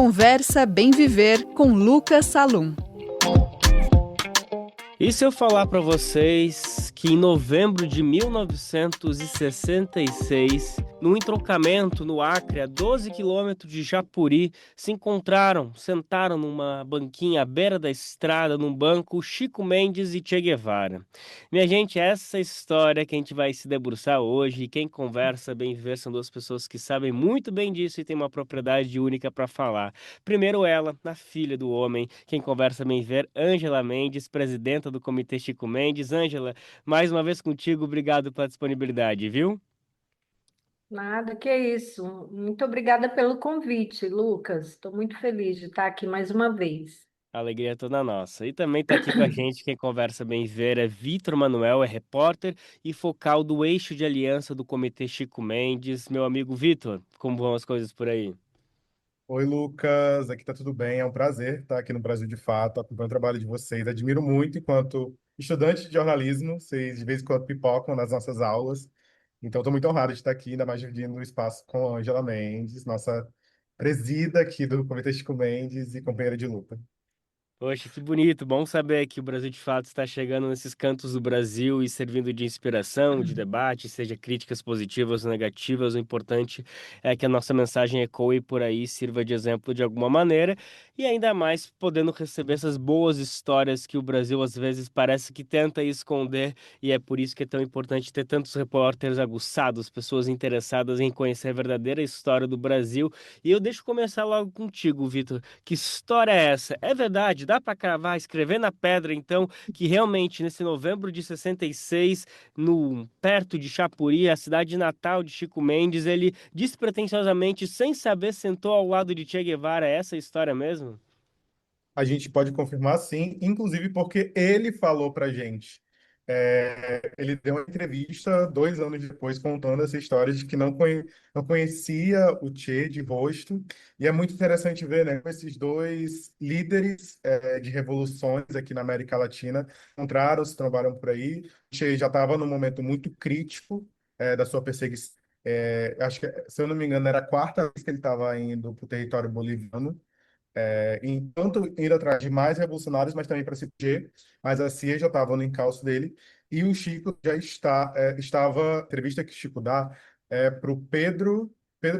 Conversa Bem Viver com Lucas Salum. E se eu falar para vocês que em novembro de 1966, num entroncamento no Acre, a 12 quilômetros de Japuri, se encontraram, sentaram numa banquinha à beira da estrada, num banco, Chico Mendes e Che Guevara. Minha gente, essa história que a gente vai se debruçar hoje, e quem conversa bem viver são duas pessoas que sabem muito bem disso e têm uma propriedade única para falar. Primeiro ela, a filha do homem, quem conversa bem ver, Ângela Mendes, presidenta do Comitê Chico Mendes. Ângela, mais uma vez contigo, obrigado pela disponibilidade, viu? Nada, que é isso. Muito obrigada pelo convite, Lucas. Estou muito feliz de estar aqui mais uma vez. A alegria é toda nossa. E também está aqui com a gente quem conversa bem ver é Vitor Manuel, é repórter e focal do Eixo de Aliança do Comitê Chico Mendes. Meu amigo Vitor, como vão as coisas por aí? Oi, Lucas, aqui tá tudo bem. É um prazer estar aqui no Brasil de Fato, acompanhando o trabalho de vocês. Admiro muito enquanto estudante de jornalismo, vocês de vez em quando pipocam nas nossas aulas. Então, estou muito honrado de estar aqui, ainda mais dividindo o espaço com a Ângela Mendes, nossa presida aqui do Comitê Chico Mendes e companheira de luta. Poxa, que bonito. Bom saber que o Brasil de fato está chegando nesses cantos do Brasil e servindo de inspiração, de debate, seja críticas positivas ou negativas. O importante é que a nossa mensagem ecoe por aí, sirva de exemplo de alguma maneira e ainda mais podendo receber essas boas histórias que o Brasil às vezes parece que tenta esconder e é por isso que é tão importante ter tantos repórteres aguçados, pessoas interessadas em conhecer a verdadeira história do Brasil. E eu deixo começar logo contigo, Vitor. Que história é essa? É verdade? Dá para cravar, escrever na pedra, então, que realmente nesse novembro de 66, no perto de Chapuri, a cidade natal de Chico Mendes, ele despretensiosamente, sem saber, sentou ao lado de Che Guevara. É essa a história mesmo? A gente pode confirmar sim, inclusive porque ele falou pra gente. Ele deu uma entrevista 2 anos depois contando essa história de que não conhecia o Che de rosto. E é muito interessante ver, né, como esses dois líderes de revoluções aqui na América Latina encontraram, se trombaram por aí. O Che já estava num momento muito crítico da sua perseguição. Acho que, se eu não me engano, era a quarta vez que ele estava indo para o território boliviano. Enquanto indo atrás de mais revolucionários, mas também para se proteger, mas a CIA já estava no encalço dele, e o Chico já estava, entrevista que o Chico dá para o Pedro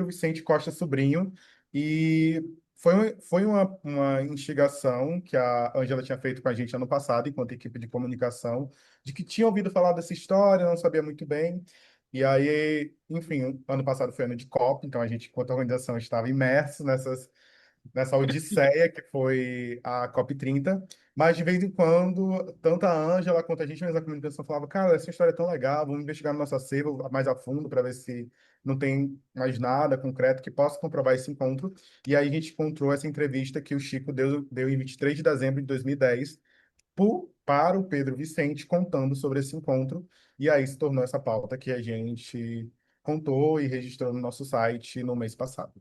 Vicente Costa Sobrinho, e foi uma instigação que a Ângela tinha feito com a gente ano passado, enquanto equipe de comunicação, de que tinha ouvido falar dessa história, não sabia muito bem, e aí, enfim, ano passado foi ano de COP, então a gente, enquanto organização, estava imerso nessa odisseia que foi a COP30, mas de vez em quando, tanto a Ângela quanto a gente mesmo da comunicação falava, cara, essa história é tão legal, vamos investigar no nosso acervo mais a fundo para ver se não tem mais nada concreto que possa comprovar esse encontro. E aí a gente encontrou essa entrevista que o Chico deu em 23 de dezembro de 2010 para o Pedro Vicente, contando sobre esse encontro, e aí se tornou essa pauta que a gente contou e registrou no nosso site no mês passado.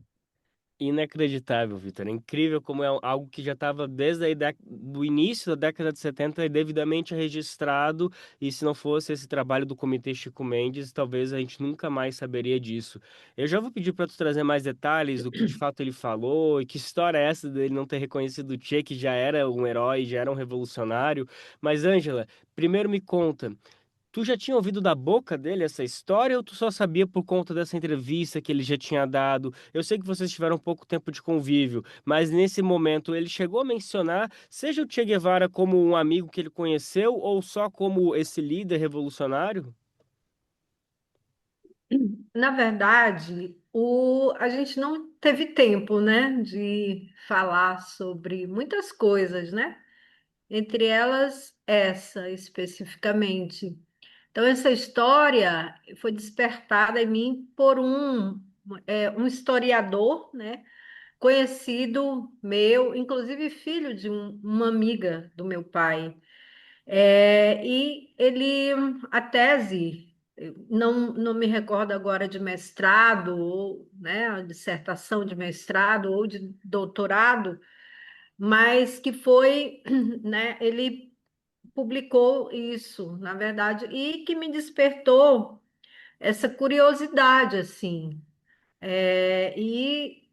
Inacreditável, Vitor. É incrível como é algo que já estava desde o início da década de 70 e devidamente registrado, e se não fosse esse trabalho do Comitê Chico Mendes, talvez a gente nunca mais saberia disso. Eu já vou pedir para tu trazer mais detalhes do que de fato ele falou e que história é essa dele não ter reconhecido o Che, que já era um herói, já era um revolucionário. Mas, Ângela, primeiro me conta. Tu já tinha ouvido da boca dele essa história ou tu só sabia por conta dessa entrevista que ele já tinha dado? Eu sei que vocês tiveram pouco tempo de convívio, mas nesse momento ele chegou a mencionar, seja o Che Guevara como um amigo que ele conheceu ou só como esse líder revolucionário? Na verdade, a gente não teve tempo, né, de falar sobre muitas coisas, né? Entre elas, essa especificamente. Então, essa história foi despertada em mim por um historiador, né, conhecido meu, inclusive filho de uma amiga do meu pai. E ele, a tese, não me recordo agora de mestrado, ou, né, a dissertação de mestrado ou de doutorado, mas que foi, né, ele publicou isso, na verdade, e que me despertou essa curiosidade, assim. E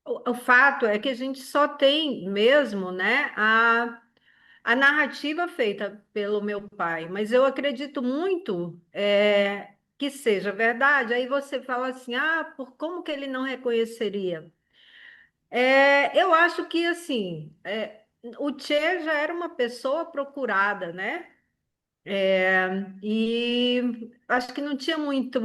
o fato é que a gente só tem mesmo, né, a narrativa feita pelo meu pai, mas eu acredito muito que seja verdade. Aí você fala assim, por como que ele não reconheceria? Eu acho que assim, o Che já era uma pessoa procurada, né? E acho que não tinha muita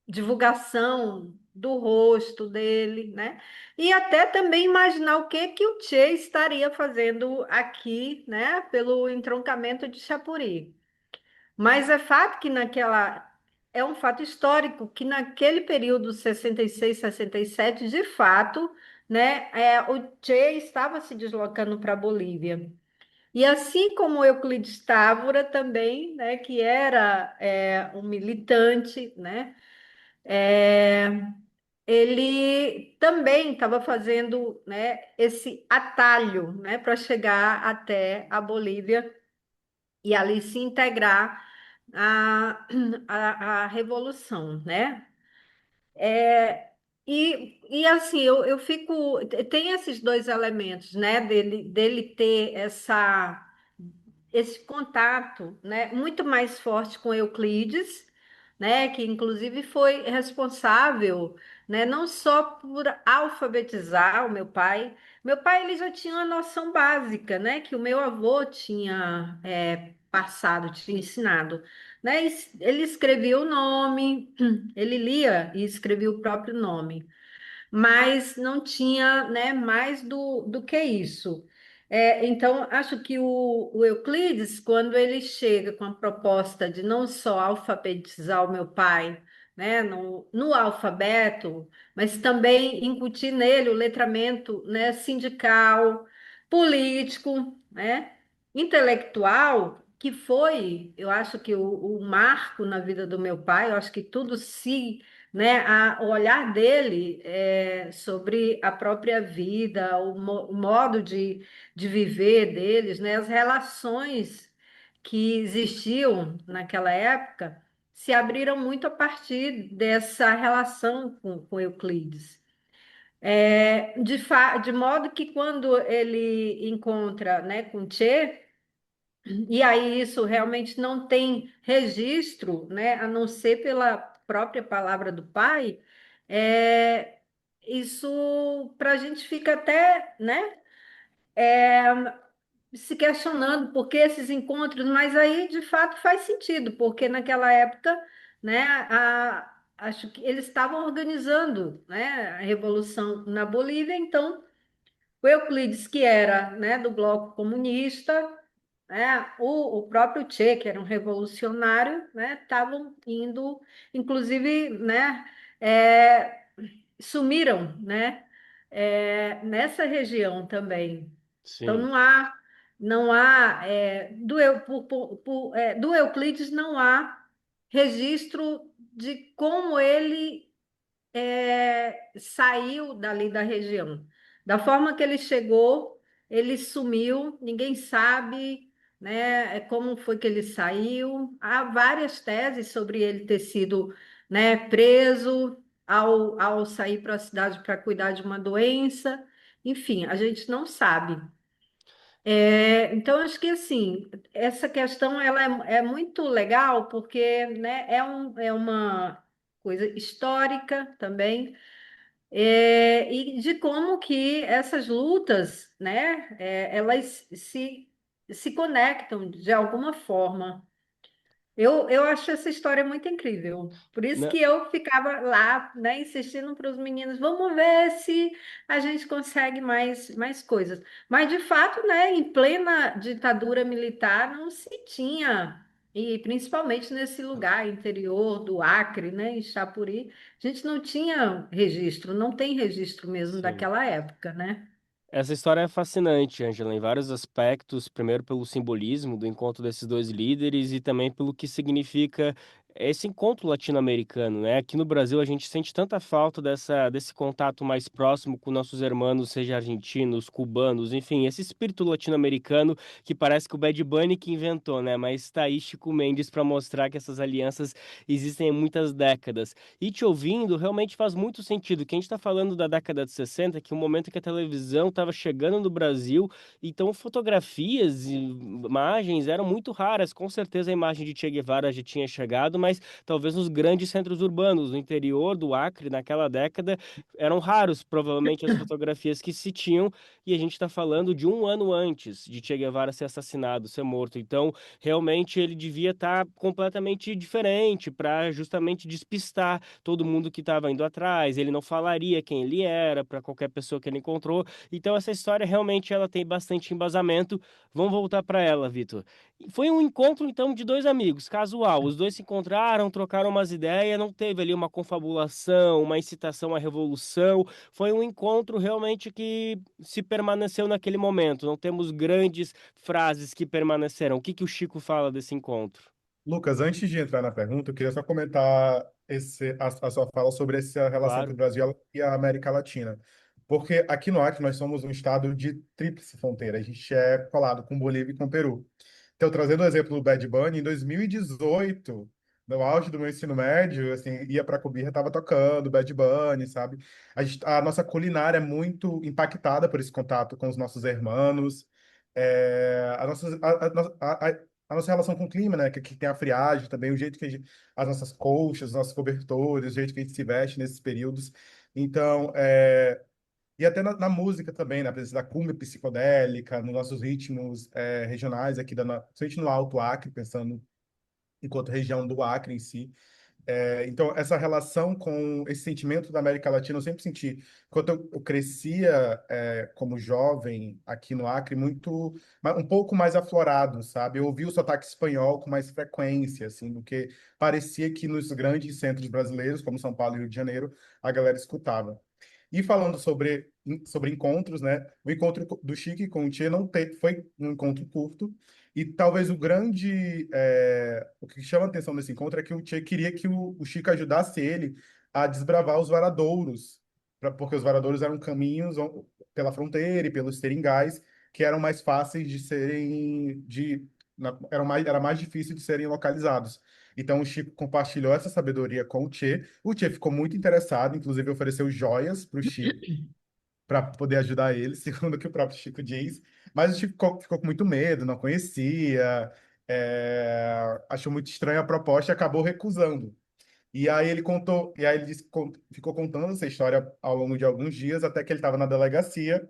divulgação do rosto dele, né? E até também imaginar o que que o Che estaria fazendo aqui, né? Pelo entroncamento de Chapuri. Mas é fato que é um fato histórico que naquele período 66, 67, de fato, né? O Che estava se deslocando para a Bolívia. E assim como Euclides Távora também, né, que era um militante, né, é, ele também estava fazendo, né, esse atalho, né, para chegar até a Bolívia e ali se integrar à, à revolução, né? E assim, eu fico. Tem esses dois elementos, né? Dele ter esse contato, né, muito mais forte com Euclides, né, que inclusive foi responsável, né, não só por alfabetizar o meu pai. Meu pai ele já tinha uma noção básica, né, que o meu avô tinha passado, tinha ensinado, né? Ele escrevia o nome, ele lia e escrevia o próprio nome, mas não tinha, né, mais do que isso. Então, acho que o Euclides, quando ele chega com a proposta de não só alfabetizar o meu pai, né, no alfabeto, mas também incutir nele o letramento, né, sindical, político, né, intelectual, que foi, eu acho que o marco na vida do meu pai, eu acho que tudo se, né, o olhar dele sobre a própria vida, o modo de viver deles, né, as relações que existiam naquela época se abriram muito a partir dessa relação com Euclides. De modo que quando ele encontra, né, com Che, e aí isso realmente não tem registro, né, a não ser pela própria palavra do pai, é, isso para a gente fica até, né, se questionando por que esses encontros, mas aí de fato faz sentido, porque naquela época, né, acho que eles estavam organizando, né, a revolução na Bolívia, então o Euclides, que era, né, do bloco comunista, né, o próprio Che, que era um revolucionário, né, estavam indo, inclusive, né, é, sumiram, né, nessa região também. Então Sim. não há do Euclides não há registro de como ele saiu dali da região. Da forma que ele chegou, ele sumiu, ninguém sabe, né, como foi que ele saiu. Há várias teses sobre ele ter sido, né, preso ao sair para a cidade para cuidar de uma doença. Enfim, a gente não sabe. Então, acho que assim, essa questão ela é muito legal porque, né, é uma coisa histórica também, e de como que essas lutas, né, elas se conectam de alguma forma. Eu acho essa história muito incrível. Por isso que eu ficava lá, né, insistindo para os meninos, vamos ver se a gente consegue mais coisas. Mas, de fato, né, em plena ditadura militar, não se tinha, e principalmente nesse lugar interior do Acre, né, em Chapuri, a gente não tinha registro, não tem registro mesmo Sim. daquela época, né? Essa história é fascinante, Angela, em vários aspectos. Primeiro, pelo simbolismo do encontro desses dois líderes e também pelo que significa esse encontro latino-americano, né? Aqui no Brasil a gente sente tanta falta desse contato mais próximo com nossos irmãos, seja argentinos, cubanos, enfim, esse espírito latino-americano que parece que o Bad Bunny que inventou, né? Mas está aí Chico Mendes para mostrar que essas alianças existem há muitas décadas. E te ouvindo, realmente faz muito sentido. Que a gente está falando da década de 60, que é um momento em que a televisão estava chegando no Brasil, então fotografias e imagens eram muito raras. Com certeza a imagem de Che Guevara já tinha chegado, mas talvez nos grandes centros urbanos, no interior do Acre, naquela década, eram raros, provavelmente, as fotografias que se tinham, e a gente está falando de um ano antes de Che Guevara ser assassinado, ser morto. Então, realmente, ele devia estar completamente diferente para justamente despistar todo mundo que estava indo atrás. Ele não falaria quem ele era para qualquer pessoa que ele encontrou. Então, essa história realmente ela tem bastante embasamento. Vamos voltar para ela, Vitor. Foi um encontro, então, de dois amigos, casual. Os dois se encontraram, trocaram umas ideias, não teve ali uma confabulação, uma incitação à revolução. Foi um encontro realmente que se permaneceu naquele momento. Não temos grandes frases que permaneceram. O que que o Chico fala desse encontro? Lucas, antes de entrar na pergunta, eu queria só comentar a sua fala sobre essa relação entre o Claro. Brasil e a América Latina. Porque aqui no Acre nós somos um estado de tríplice fronteira. A gente é colado com Bolívia e com Peru. Então, trazendo o exemplo do Bad Bunny, em 2018, no auge do meu ensino médio, assim, ia pra Cobija, tava tocando Bad Bunny, sabe? A nossa culinária é muito impactada por esse contato com os nossos irmãos. A nossa relação com o clima, né? Que tem a friagem também, o jeito que as nossas colchas, os nossos cobertores, o jeito que a gente se veste nesses períodos. Então, e até na música também, na presença da cumbia psicodélica, nos nossos ritmos regionais aqui, principalmente no Alto Acre, pensando enquanto região do Acre em si. Então, essa relação com esse sentimento da América Latina, eu sempre senti. Quando eu crescia como jovem aqui no Acre, um pouco mais aflorado, sabe? Eu ouvia o sotaque espanhol com mais frequência, assim, do que parecia que nos grandes centros brasileiros, como São Paulo e Rio de Janeiro, a galera escutava. E falando sobre encontros, né? O encontro do Chique com o Tchê não foi um encontro curto. E talvez o que chama a atenção desse encontro é que o Tchê queria que o Chico ajudasse ele a desbravar os varadouros, porque os varadouros eram caminhos pela fronteira e pelos seringais que eram mais fáceis de serem, era mais difícil de serem localizados. Então o Chico compartilhou essa sabedoria com o Tchê. O Tchê ficou muito interessado, inclusive ofereceu joias para o Chico para poder ajudar ele, segundo o que o próprio Chico diz. Mas o Chico ficou com muito medo, não conhecia, achou muito estranha a proposta e acabou recusando. E aí ele ficou contando essa história ao longo de alguns dias, até que ele estava na delegacia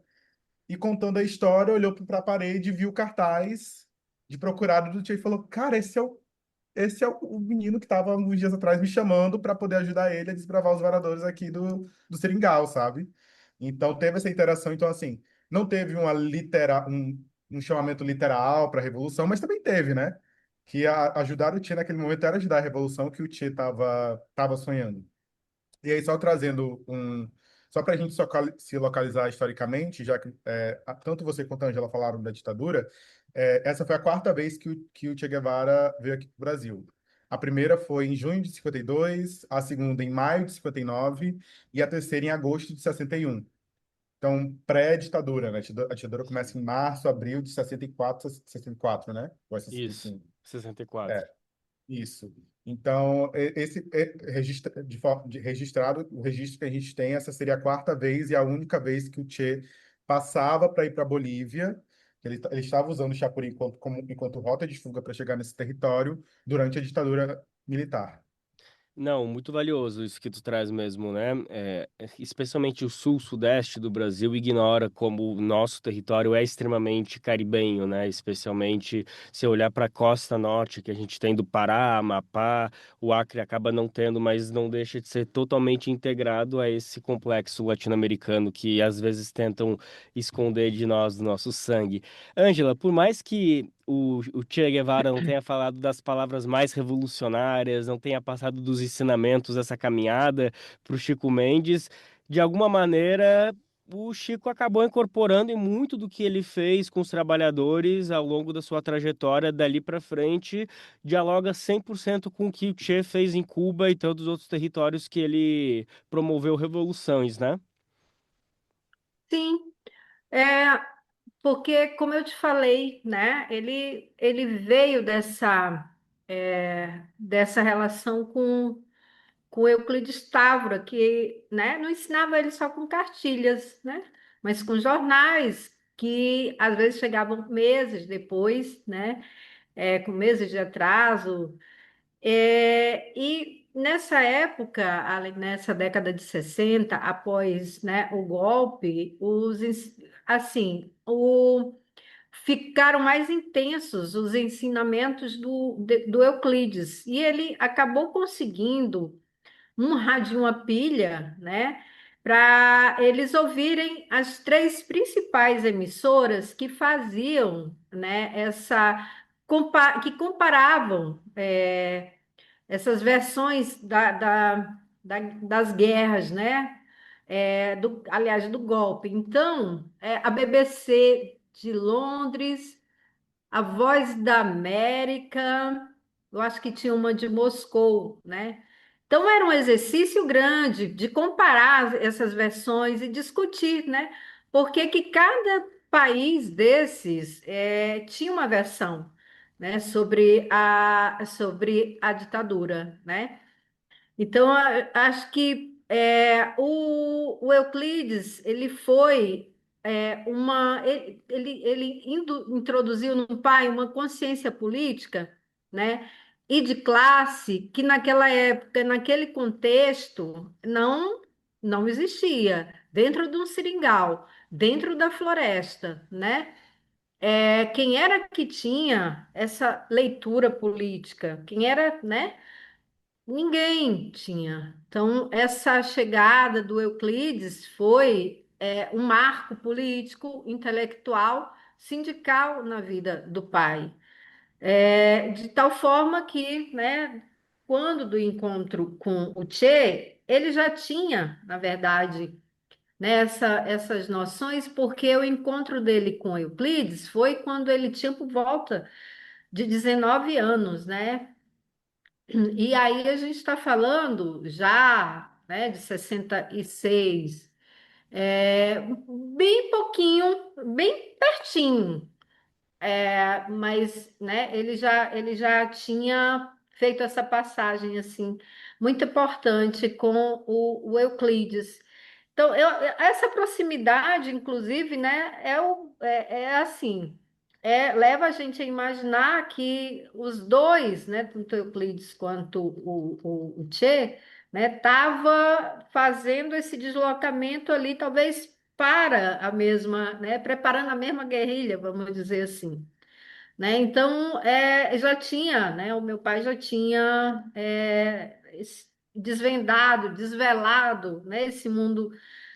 e contando a história, olhou para a parede e viu o cartaz de procurado do Tchê e falou: Cara, esse é o menino que estava alguns dias atrás me chamando para poder ajudar ele a desbravar os varadores aqui do Seringal, sabe? Então teve essa interação. Então, assim, não teve um chamamento literal para a Revolução, mas também teve, né? Que ajudar o Che naquele momento era ajudar a Revolução que o Che tava sonhando. E aí, só trazendo um. Só para a gente se localizar historicamente, já que tanto você quanto a Angela falaram da ditadura, essa foi a quarta vez que o Che Guevara veio aqui para o Brasil. A primeira foi em junho de 52, a segunda em maio de 59 e a terceira em agosto de 61. Então, pré-ditadura, né? A ditadura começa em março, abril de 64, né? Isso, Enfim, 64. é, isso. Então, registrado, o registro que a gente tem, essa seria a quarta vez e a única vez que o Che passava para ir para a Bolívia. Ele estava usando o Chapuri enquanto rota de fuga para chegar nesse território durante a ditadura militar. Não, muito valioso isso que tu traz mesmo, né? Especialmente o sul-sudeste do Brasil ignora como o nosso território é extremamente caribenho, né? Especialmente se olhar para a costa norte, que a gente tem do Pará, Amapá, o Acre acaba não tendo, mas não deixa de ser totalmente integrado a esse complexo latino-americano que às vezes tentam esconder de nós, do nosso sangue. Ângela, por mais que o Che Guevara não tenha falado das palavras mais revolucionárias, não tenha passado dos ensinamentos dessa caminhada para o Chico Mendes, de alguma maneira o Chico acabou incorporando em muito do que ele fez com os trabalhadores ao longo da sua trajetória dali para frente, dialoga 100% com o que o Che fez em Cuba e todos os outros territórios que ele promoveu revoluções, né? Sim, é porque, como eu te falei, né, ele veio dessa relação com Euclides Távora, que, né, não ensinava ele só com cartilhas, né, mas com jornais que às vezes chegavam meses depois, né, com meses de atraso. E nessa época, nessa década de 60, após, né, o golpe, assim, ficaram mais intensos os ensinamentos do Euclides, e ele acabou conseguindo um rádio, uma pilha, né, para eles ouvirem as três principais emissoras que faziam, né, que comparavam essas versões das guerras, né? Aliás, do golpe. Então, a BBC de Londres, a Voz da América, eu acho que tinha uma de Moscou, né? Então, era um exercício grande de comparar essas versões e discutir, né? Por que que cada país desses tinha uma versão, né? Sobre a ditadura, né? Então, acho que o Euclides, ele foi introduziu no pai uma consciência política, né, e de classe que naquela época, naquele contexto, não existia. Dentro de um seringal, dentro da floresta, né? Quem era que tinha essa leitura política? Quem era, né? Ninguém tinha. Então, essa chegada do Euclides foi um marco político, intelectual, sindical na vida do pai. De tal forma que, né, quando do encontro com o Che, ele já tinha, na verdade, né, essas noções, porque o encontro dele com Euclides foi quando ele tinha por volta de 19 anos, né? E aí a gente está falando já, né, de 66, bem pouquinho, bem pertinho, mas, né, ele já tinha feito essa passagem assim muito importante com o Euclides. Então, essa proximidade, inclusive, né, assim, leva a gente a imaginar que os dois, né, tanto Euclides quanto o Che, né, estava fazendo esse deslocamento ali, talvez para a mesma, né, preparando a mesma guerrilha, vamos dizer assim, né? Então, já tinha, né? O meu pai já tinha desvendado, desvelado, né? Esse mundo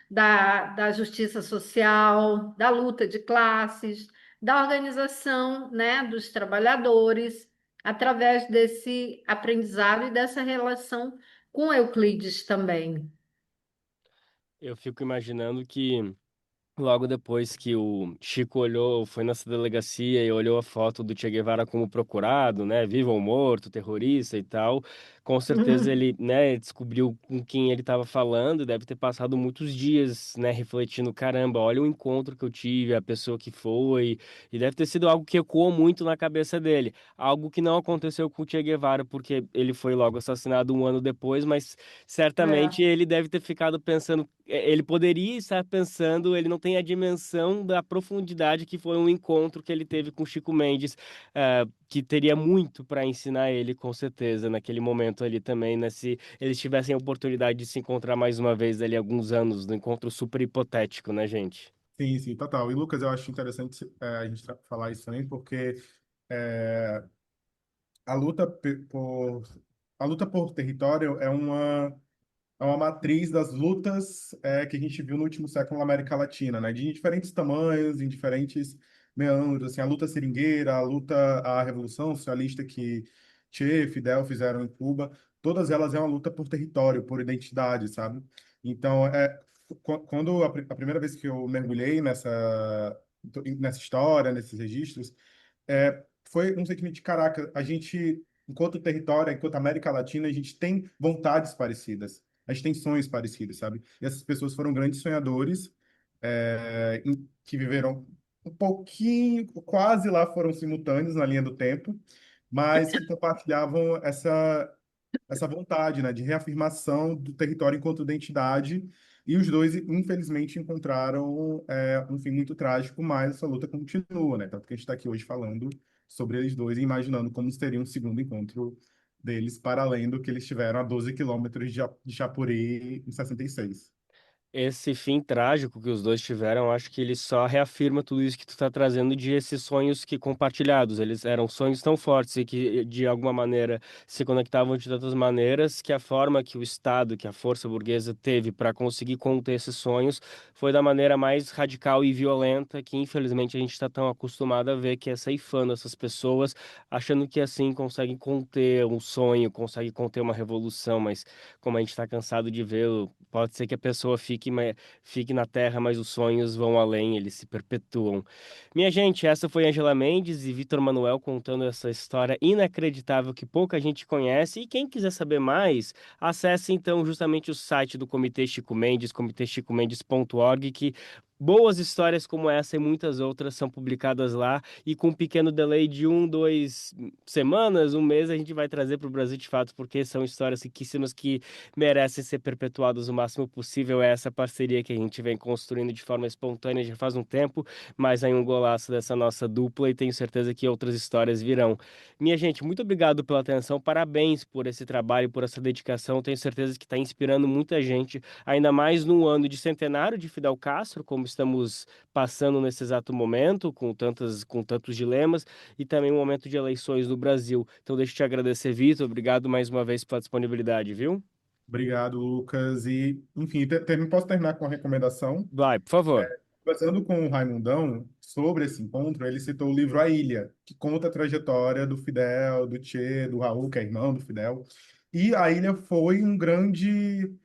da justiça social, da luta de classes, da organização, né? Dos trabalhadores, através desse aprendizado e dessa relação com Euclides também. Eu fico imaginando que logo depois que o Chico olhou, foi nessa delegacia e olhou a foto do Che Guevara como procurado, né, vivo ou morto, terrorista e tal, com certeza ele, né, descobriu com quem ele estava falando, deve ter passado muitos dias, né, refletindo, caramba, olha o encontro que eu tive, a pessoa que foi, e deve ter sido algo que ecoou muito na cabeça dele, algo que não aconteceu com o Che Guevara, porque ele foi logo assassinado um ano depois, mas certamente É. ele deve ter ficado pensando, ele poderia estar pensando, ele não tem a dimensão da profundidade que foi um encontro que ele teve com Chico Mendes, que teria muito para ensinar ele, com certeza, naquele momento ali também, né? Se eles tivessem a oportunidade de se encontrar mais uma vez ali alguns anos, no encontro super hipotético, né, gente? Sim, sim, total. E Lucas, eu acho interessante a gente falar isso também, porque é, a luta por a luta por território é uma matriz das lutas que a gente viu no último século na América Latina, né? De diferentes tamanhos, em diferentes meandros, assim, a luta seringueira, a Revolução Socialista que Che, Fidel fizeram em Cuba, todas elas é uma luta por território, por identidade, sabe? Então, quando a primeira vez que eu mergulhei nessa história, nesses registros, foi um sentimento de caraca, a gente, enquanto território, enquanto América Latina, a gente tem vontades parecidas, a gente tem sonhos parecidos, sabe? E essas pessoas foram grandes sonhadores, que viveram um pouquinho, quase lá foram simultâneos na linha do tempo, mas que compartilhavam essa vontade, né, de reafirmação do território enquanto identidade. E os dois, infelizmente, encontraram um fim muito trágico, mas essa luta continua, né? Tanto que a gente está aqui hoje falando sobre eles dois e imaginando como seria um segundo encontro deles, para além do que eles tiveram a 12 quilômetros de Chapuri em 66. Esse fim trágico que os dois tiveram, acho que ele só reafirma tudo isso que tu está trazendo de esses sonhos que compartilhados. Eles eram sonhos tão fortes e que, de alguma maneira, se conectavam de tantas maneiras que a forma que o Estado, que a força burguesa teve para conseguir conter esses sonhos foi da maneira mais radical e violenta que, infelizmente, a gente está tão acostumado a ver que é ceifando essas pessoas, achando que assim consegue conter um sonho, consegue conter uma revolução, mas como a gente está cansado de ver, pode ser que a pessoa fique na Terra, mas os sonhos vão além, eles se perpetuam. Minha gente, essa foi Angela Mendes e Vitor Manuel contando essa história inacreditável que pouca gente conhece. E quem quiser saber mais, acesse então justamente o site do Comitê Chico Mendes, comitêchicomendes.org, que boas histórias como essa e muitas outras são publicadas lá e com um pequeno delay de 2 semanas, um mês, a gente vai trazer para o Brasil de fato, porque são histórias riquíssimas que merecem ser perpetuados o máximo possível. É essa parceria que a gente vem construindo de forma espontânea já faz um tempo, mas aí um golaço dessa nossa dupla e tenho certeza que outras histórias virão. Minha gente, muito obrigado pela atenção, parabéns por esse trabalho, por essa dedicação. Tenho certeza que está inspirando muita gente, ainda mais no ano de centenário de Fidel Castro, como estamos passando nesse exato momento, com tantos dilemas, e também um momento de eleições no Brasil. Então, deixa eu te agradecer, Vitor. Obrigado mais uma vez pela disponibilidade, viu? Obrigado, Lucas. E, enfim, posso terminar com uma recomendação? Vai, por favor. Conversando com o Raimundão sobre esse encontro, ele citou o livro A Ilha, que conta a trajetória do Fidel, do Che, do Raul, que é irmão do Fidel. E A Ilha foi um grande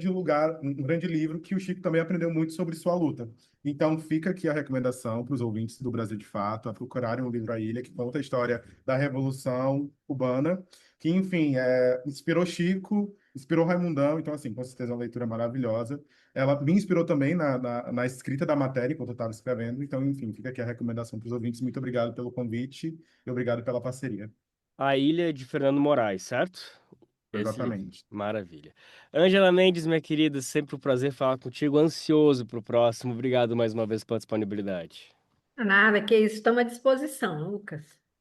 lugar, um grande livro que o Chico também aprendeu muito sobre sua luta. Então, fica aqui a recomendação para os ouvintes do Brasil de Fato a procurarem o livro A Ilha, que conta a história da Revolução Cubana, que, enfim, inspirou Chico, inspirou Raimundão. Então, assim, com certeza é uma leitura maravilhosa. Ela me inspirou também na escrita da matéria enquanto eu estava escrevendo. Então, enfim, fica aqui a recomendação para os ouvintes. Muito obrigado pelo convite e obrigado pela parceria. A Ilha de Fernando Moraes, certo? Esse livro. Exatamente. Maravilha. Ângela Mendes, minha querida, sempre um prazer falar contigo. Ansioso para o próximo. Obrigado mais uma vez pela disponibilidade. Nada, que isso, estamos à disposição, Lucas.